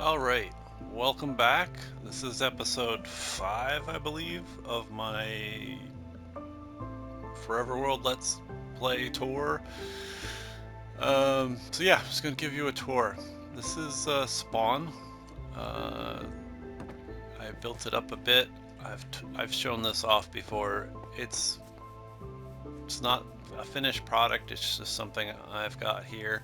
All right, welcome back. This is episode 5, I believe, of my Forever World Let's Play tour. So yeah, I'm just gonna give you a tour. This is Spawn. Uh, I built it up a bit. I've shown this off before. It's not a finished product. It's just something I've got here.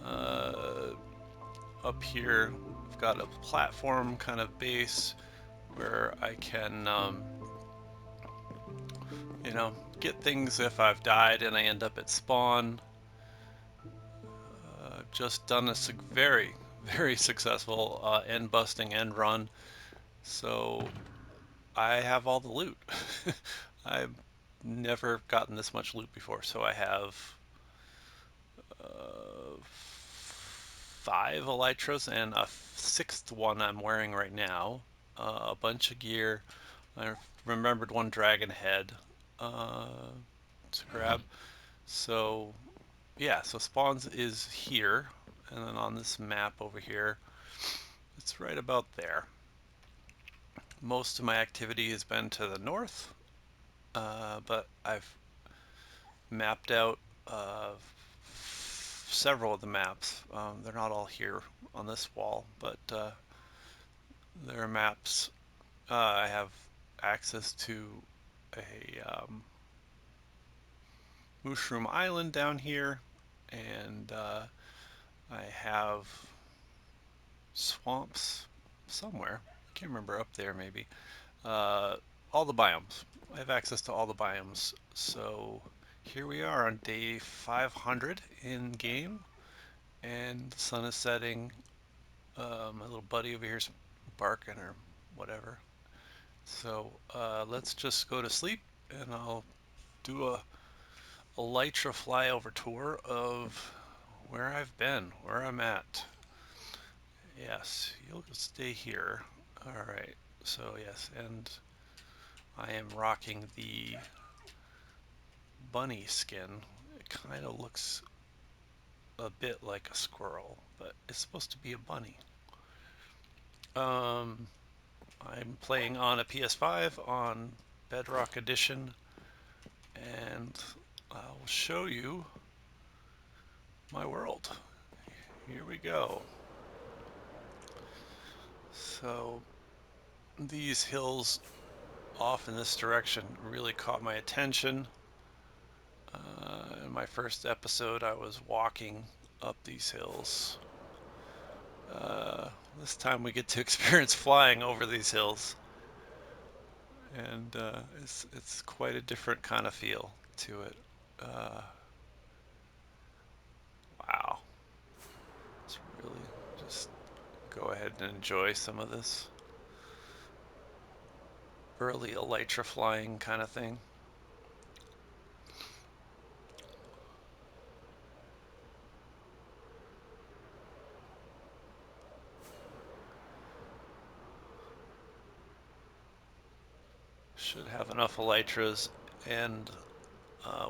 Uh, Up here, I've got a platform kind of base where I can, get things if I've died and I end up at spawn. I've just done a very, very successful end busting end run, so I have all the loot. I've never gotten this much loot before, so I have 5 elytras and a sixth one I'm wearing right now. A bunch of gear. I remembered one dragon head uh, to grab. So yeah, so spawns is here, and then on this map over here, it's right about there. Most of my activity has been to the north, but I've mapped out several of the maps. They're not all here on this wall, but there are maps. I have access to a Mushroom Island down here, and I have swamps somewhere. I can't remember, up there maybe. Uh, all the biomes. I have access to all the biomes. So here we are on day 500 in game, and the sun is setting. My little buddy over here's barking or whatever. So let's just go to sleep, and I'll do a Elytra flyover tour of where I've been, where I'm at. Yes, you'll stay here. All right. So yes, and I am rocking the bunny skin. It kind of looks a bit like a squirrel, but it's supposed to be a bunny. Um, I'm playing on a PS5 on Bedrock Edition, and I'll show you my world. Here we go. So these hills off in this direction really caught my attention. In my first episode, I was walking up these hills. Uh, this time we get to experience flying over these hills, and it's quite a different kind of feel to it. Uh, wow, let's really just go ahead and enjoy some of this early elytra flying kind of thing. Should have enough elytras, and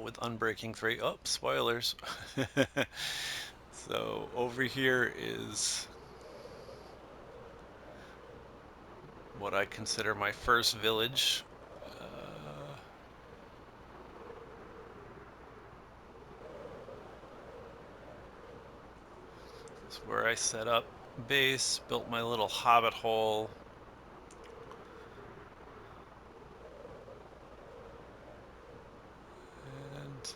with Unbreaking 3. Oh, spoilers. So over here is what I consider my first village. Uh, this is where I set up base, built my little hobbit hole. And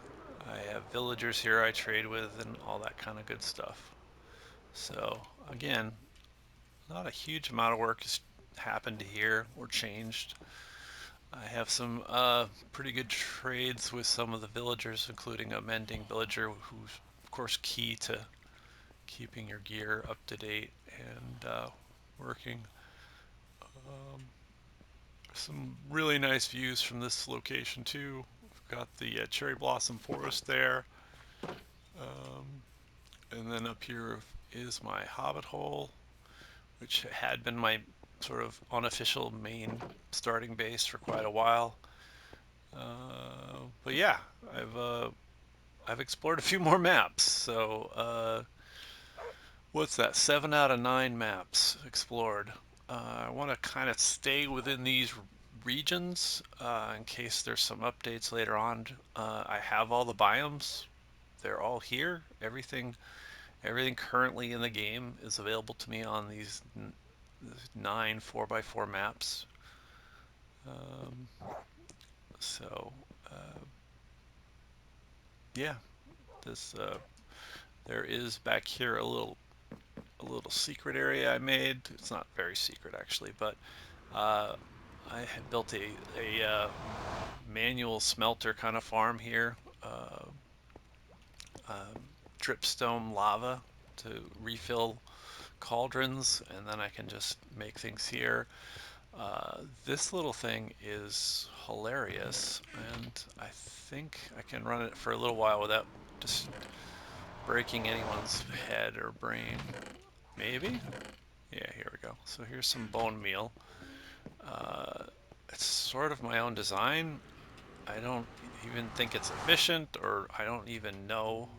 I have villagers here I trade with and all that kind of good stuff. So again, not a huge amount of work has happened here or changed. I have some pretty good trades with some of the villagers, including a mending villager who's, of course, key to keeping your gear up to date and working. Um, some really nice views from this location, too. We've got the cherry blossom forest there. Um, and then up here is my hobbit hole, which had been my sort of unofficial main starting base for quite a while. But yeah, I've explored a few more maps, so What's that? 7 out of 9 maps explored. I want to kind of stay within these regions in case there's some updates later on. I have all the biomes. They're all here. Everything currently in the game is available to me on these 9 4x4 maps. Um, so yeah, this there is back here a little secret area I made. It's not very secret actually, but uh, I had built a manual smelter kind of farm here. Um, Dripstone lava to refill cauldrons, and then I can just make things here. This little thing is hilarious, and I think I can run it for a little while without just breaking anyone's head or brain. Maybe? Yeah, here we go. So here's some bone meal. Uh, it's sort of my own design. I don't even think it's efficient, or I don't even know,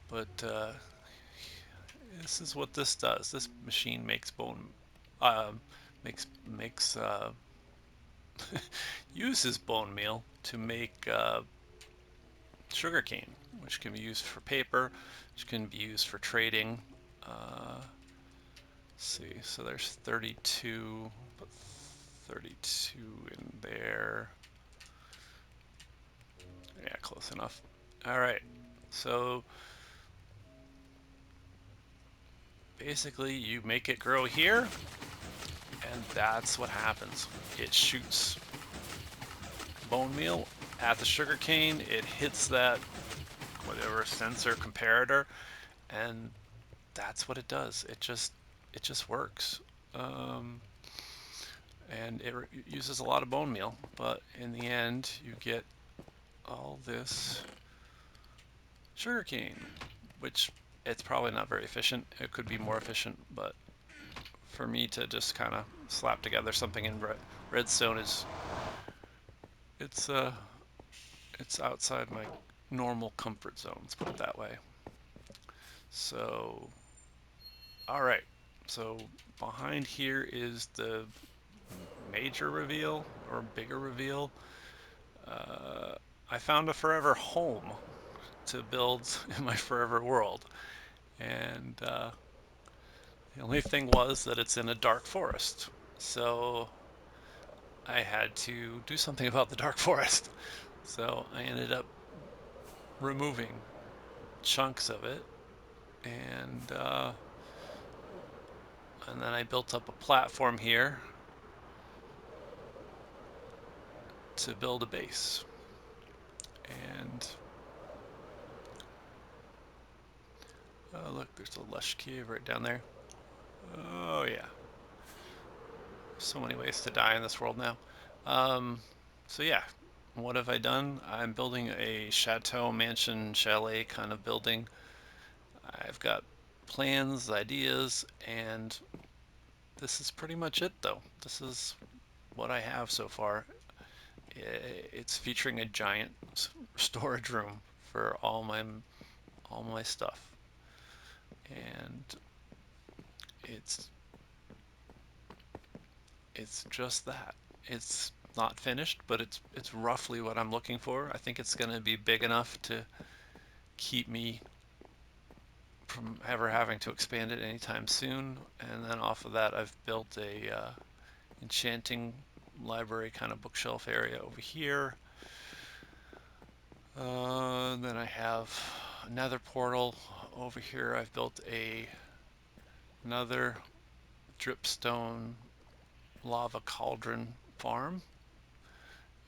but this is what this does. This machine makes bone, um, makes uses bone meal to make sugarcane, which can be used for paper, which can be used for trading. Let's see, so there's 32 in there. Yeah, close enough. All right, so basically you make it grow here, and that's what happens. It shoots bone meal at the sugarcane, it hits that whatever sensor comparator, and that's what it does. It just works. Um, and it uses a lot of bone meal, but in the end you get all this sugarcane, which it's probably not very efficient. It could be more efficient, but for me to just kind of slap together something in redstone is it's uh it's outside my normal comfort zone, let's put it that way. So all right, so behind here is the major reveal or bigger reveal. uh, I found a forever home to build in my forever world, and the only thing was that it's in a dark forest. So I had to do something about the dark forest. So I ended up removing chunks of it, and and then I built up a platform here to build a base. And look, there's a lush cave right down there. Oh yeah, so many ways to die in this world now. Um, so yeah, what have I done? I'm building a chateau, mansion, chalet kind of building. I've got plans, ideas, and this is pretty much it though. This is what I have so far. It's featuring a giant storage room for all my stuff, and it's it's just that. It's not finished, but it's roughly what I'm looking for. I think it's going to be big enough to keep me from ever having to expand it anytime soon. And then off of that, I've built a enchanting library kind of bookshelf area over here. Then I have another portal over here. I've built another dripstone lava cauldron farm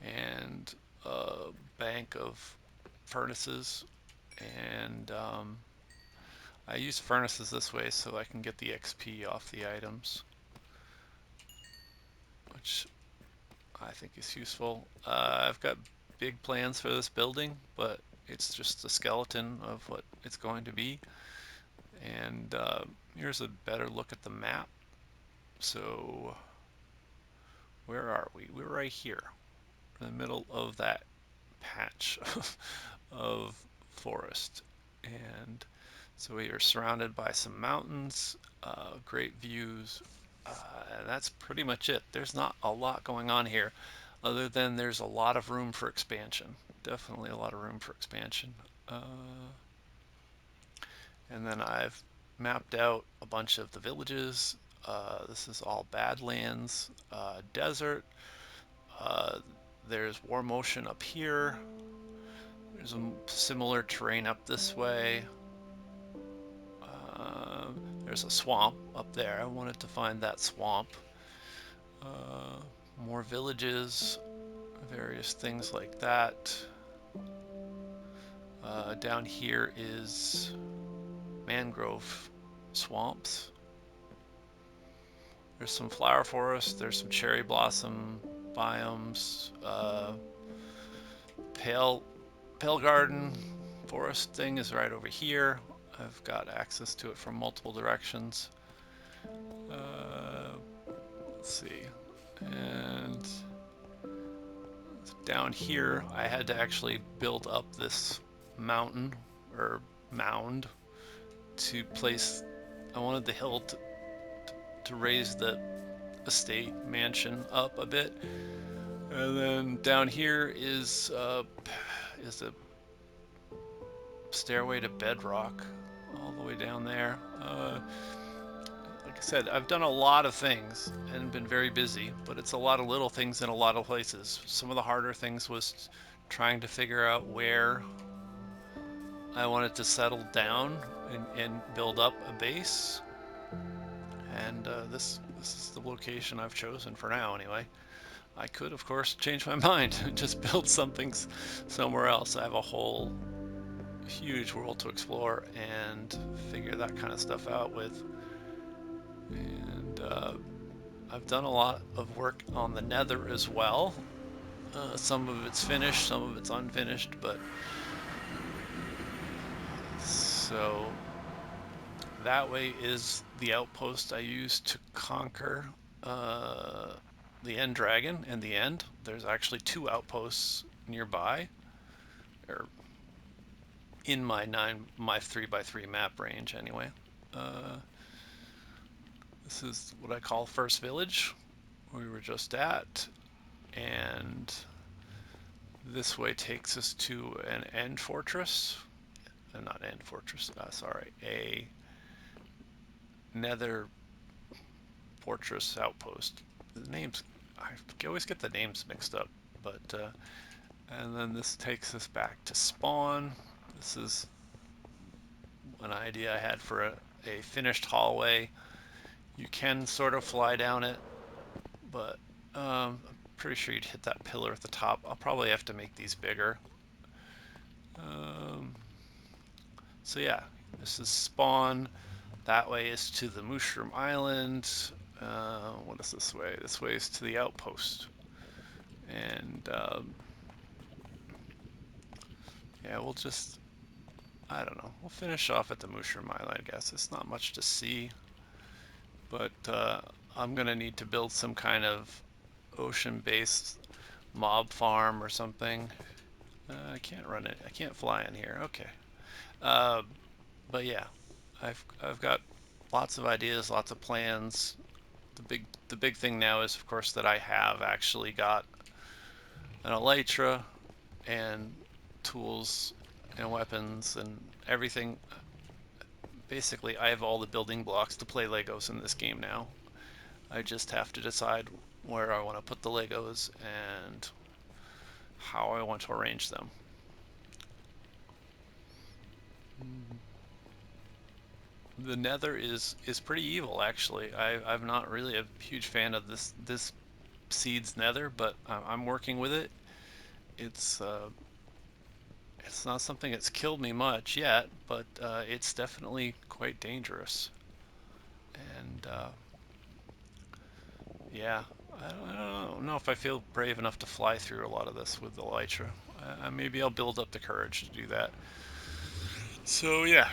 and a bank of furnaces. And I use furnaces this way so I can get the XP off the items, which I think is useful. I've got big plans for this building, but it's just a skeleton of what it's going to be. And here's a better look at the map. So where are we? We're right here in the middle of that patch of forest. And So we are surrounded by some mountains, great views, and that's pretty much it. There's not a lot going on here, other than there's a lot of room for expansion. Definitely a lot of room for expansion. And then I've mapped out a bunch of the villages. This is all Badlands, desert. Uh, there's War Motion up here. There's a similar terrain up this way. There's a swamp up there. I wanted to find that swamp. Uh, More villages, various things like that. Down here is mangrove swamps. There's some flower forest. There's some cherry blossom biomes. Pale garden forest thing is right over here. I've got access to it from multiple directions. Uh, let's see. And down here, I had to actually build up this mountain or mound to place. I wanted the hill to raise the estate mansion up a bit, and then down here is a stairway to Bedrock all the way down there. Like I said, I've done a lot of things and been very busy, but it's a lot of little things in a lot of places. Some of the harder things was trying to figure out where I wanted to settle down and build up a base. And this is the location I've chosen for now, anyway. I could, of course, change my mind and just build something somewhere else. I have a whole huge world to explore and figure that kind of stuff out with. And I've done a lot of work on the Nether as well. Some of it's finished, some of it's unfinished, but so that way is the outpost I used to conquer the End Dragon and the End. There's actually two outposts nearby, or in my 3x3 map range anyway. This is what I call First Village, where we were just at, and this way takes us to an End Fortress. Not End Fortress, sorry, a Nether Fortress outpost. The names, I always get the names mixed up, but and then this takes us back to spawn. This is an idea I had for a finished hallway. You can sort of fly down it, but I'm pretty sure you'd hit that pillar at the top. I'll probably have to make these bigger. So yeah, this is spawn. That way is to the Mushroom Island. What is this way? This way is to the outpost. And yeah, we'll just, I don't know, we'll finish off at the Mushroom Island, I guess. It's not much to see, but I'm gonna need to build some kind of ocean-based mob farm or something. I can't run it. I can't fly in here. Okay. But yeah, I've got lots of ideas, lots of plans. The big thing now is, of course, that I have actually got an elytra and tools and weapons and everything. Basically, I have all the building blocks to play Legos in this game now. I just have to decide where I want to put the Legos and how I want to arrange them. The Nether is pretty evil, actually. I'm not really a huge fan of this seed's Nether, but I'm working with it. It's not something that's killed me much yet, but it's definitely quite dangerous. And yeah, I don't know if I feel brave enough to fly through a lot of this with the Elytra. Maybe I'll build up the courage to do that. So yeah,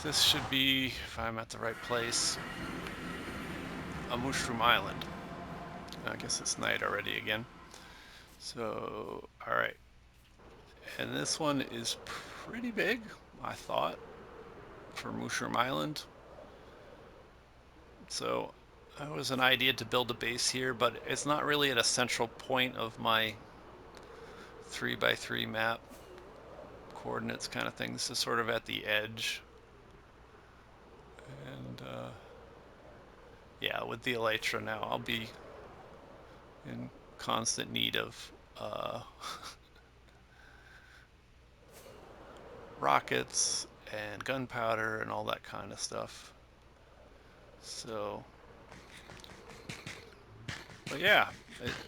this should be, if I'm at the right place, a Mushroom Island. I guess it's night already again. So, alright. And this one is pretty big, I thought. for Mushroom Island. So it was an idea to build a base here, but it's not really at a central point of my 3x3 map coordinates kind of thing. This is sort of at the edge. And yeah, with the Elytra now, I'll be in constant need of rockets and gunpowder and all that kind of stuff. So, but yeah,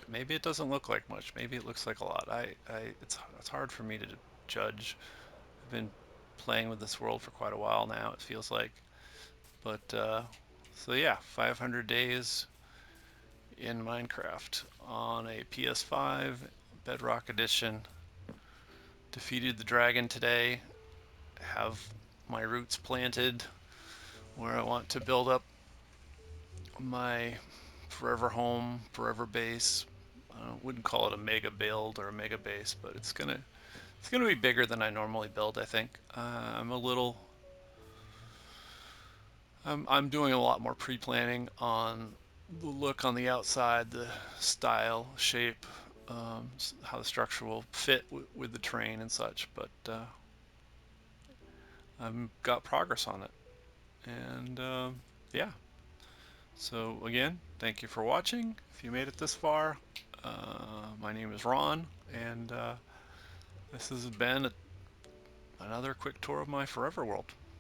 maybe it doesn't look like much. Maybe it looks like a lot. It's hard for me to judge. I've been playing with this world for quite a while now, it feels like. But so yeah, 500 days in Minecraft on a PS5 Bedrock Edition. Defeated the dragon today. Have my roots planted where I want to build up my forever home, forever base. I wouldn't call it a mega build or a mega base, but it's gonna be bigger than I normally build. I think I'm a little. I'm doing a lot more pre-planning on the look on the outside, the style, shape, how the structure will fit with the terrain and such. But I've got progress on it, and yeah. So again, thank you for watching. If you made it this far, my name is Ron, and this has been another quick tour of my Forever World.